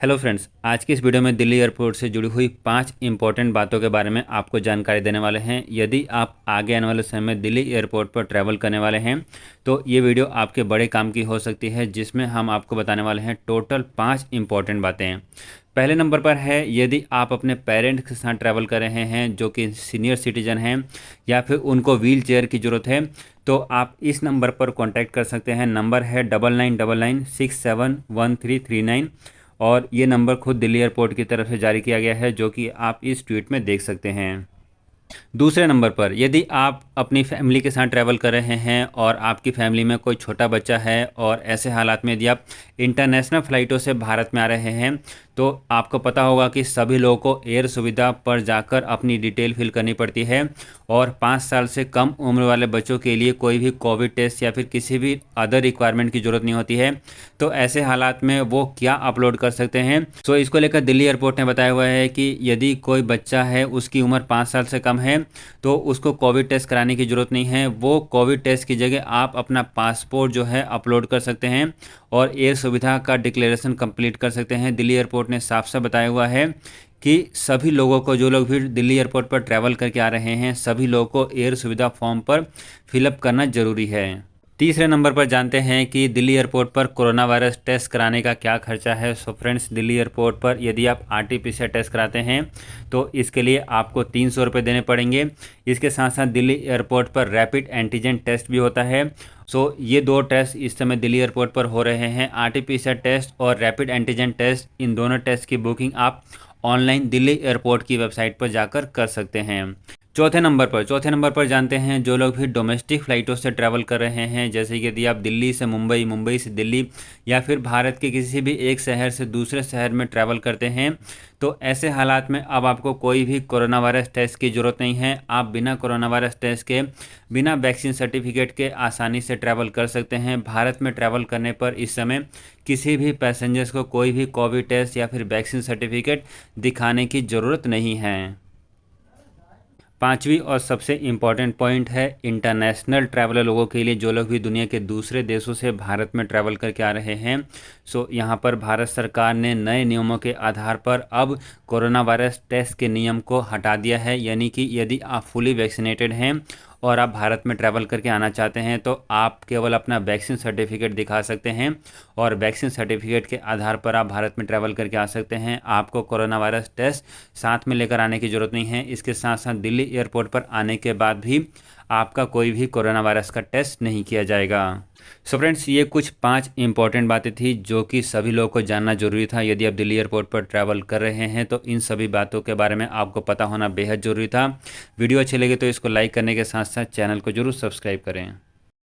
Hello friends, आज की इस वीडियो में दिल्ली एयरपोर्ट से जुड़ी हुई 5 इंपॉर्टेंट बातों के बारे में आपको जानकारी देने वाले हैं। यदि आप आगे आने वाले समय में दिल्ली एयरपोर्ट पर ट्रैवल करने वाले हैं तो ये वीडियो आपके बड़े काम की हो सकती है, जिसमें हम आपको बताने वाले हैं टोटल 5 इंपॉर्टेंट बातें। पहले नंबर पर है, यदि आप अपने पेरेंट्स के साथ ट्रैवल कर रहे हैं जो कि सीनियर सिटीजन हैं या फिर उनको व्हील चेयर की ज़रूरत है, तो आप इस नंबर पर कॉन्टैक्ट कर सकते हैं। नंबर है 9999671339 और ये नंबर खुद दिल्ली एयरपोर्ट की तरफ से जारी किया गया है, जो कि आप इस ट्वीट में देख सकते हैं। दूसरे नंबर पर, यदि आप अपनी फैमिली के साथ ट्रैवल कर रहे हैं और आपकी फैमिली में कोई छोटा बच्चा है और ऐसे हालात में यदि आप इंटरनेशनल फ़्लाइटों से भारत में आ रहे हैं तो आपको पता होगा कि सभी लोगों को एयर सुविधा पर जाकर अपनी डिटेल फिल करनी पड़ती है और 5 साल से कम उम्र वाले बच्चों के लिए कोई भी कोविड टेस्ट या फिर किसी भी अदर रिक्वायरमेंट की ज़रूरत नहीं होती है। तो ऐसे हालात में वो क्या अपलोड कर सकते हैं, तो इसको लेकर दिल्ली एयरपोर्ट ने बताया हुआ है कि यदि कोई बच्चा है, उसकी उम्र 5 साल से कम है, तो उसको कोविड टेस्ट कराने की ज़रूरत नहीं है। वो कोविड टेस्ट की जगह आप अपना पासपोर्ट जो है अपलोड कर सकते हैं और एयर सुविधा का डिक्लेरेशन कंप्लीट कर सकते हैं। दिल्ली एयरपोर्ट ने साफ साफ बताया हुआ है कि सभी लोगों को, जो लोग भी दिल्ली एयरपोर्ट पर ट्रैवल करके आ रहे हैं, सभी लोगों को एयर सुविधा फॉर्म पर फिलअप करना जरूरी है। तीसरे नंबर पर जानते हैं कि दिल्ली एयरपोर्ट पर कोरोना वायरस टेस्ट कराने का क्या खर्चा है। सो फ्रेंड्स, दिल्ली एयरपोर्ट पर यदि आप आरटी-पीसीआर टेस्ट कराते हैं तो इसके लिए आपको 300 रुपये देने पड़ेंगे। इसके साथ साथ दिल्ली एयरपोर्ट पर रैपिड एंटीजन टेस्ट भी होता है। सो ये 2 टेस्ट इस समय दिल्ली एयरपोर्ट पर हो रहे हैं, आरटी-पीसीआर टेस्ट और रैपिड एंटीजन टेस्ट। इन दोनों टेस्ट की बुकिंग आप ऑनलाइन दिल्ली एयरपोर्ट की वेबसाइट पर जाकर कर सकते हैं। चौथे नंबर पर जानते हैं, जो लोग भी डोमेस्टिक फ़्लाइटों से ट्रैवल कर रहे हैं, जैसे कि यदि आप दिल्ली से मुंबई, मुंबई से दिल्ली या फिर भारत के किसी भी एक शहर से दूसरे शहर में ट्रैवल करते हैं, तो ऐसे हालात में अब आपको कोई भी कोरोना वायरस टेस्ट की ज़रूरत नहीं है। आप बिना कोरोना वायरस टेस्ट के, बिना वैक्सीन सर्टिफिकेट के आसानी से ट्रैवल कर सकते हैं। भारत में ट्रैवल करने पर इस समय किसी भी पैसेंजर्स को कोई भी कोविड टेस्ट या फिर वैक्सीन सर्टिफिकेट दिखाने की ज़रूरत नहीं है। पांचवी और सबसे इम्पॉर्टेंट पॉइंट है इंटरनेशनल ट्रैवलर लोगों के लिए, जो लोग भी दुनिया के दूसरे देशों से भारत में ट्रैवल करके आ रहे हैं। सो यहाँ पर भारत सरकार ने नए नियमों के आधार पर अब कोरोना वायरस टेस्ट के नियम को हटा दिया है, यानी कि यदि आप फुली वैक्सीनेटेड हैं और आप भारत में ट्रैवल करके आना चाहते हैं तो आप केवल अपना वैक्सीन सर्टिफिकेट दिखा सकते हैं और वैक्सीन सर्टिफिकेट के आधार पर आप भारत में ट्रैवल करके आ सकते हैं। आपको कोरोना वायरस टेस्ट साथ में लेकर आने की ज़रूरत नहीं है। इसके साथ साथ दिल्ली एयरपोर्ट पर आने के बाद भी आपका कोई भी कोरोना वायरस का टेस्ट नहीं किया जाएगा। सो फ्रेंड्स, ये कुछ 5 इंपॉर्टेंट बातें थी जो कि सभी लोगों को जानना जरूरी था। यदि आप दिल्ली एयरपोर्ट पर ट्रैवल कर रहे हैं तो इन सभी बातों के बारे में आपको पता होना बेहद ज़रूरी था। वीडियो अच्छी लगे तो इसको लाइक करने के साथ साथ चैनल को जरूर सब्सक्राइब करें।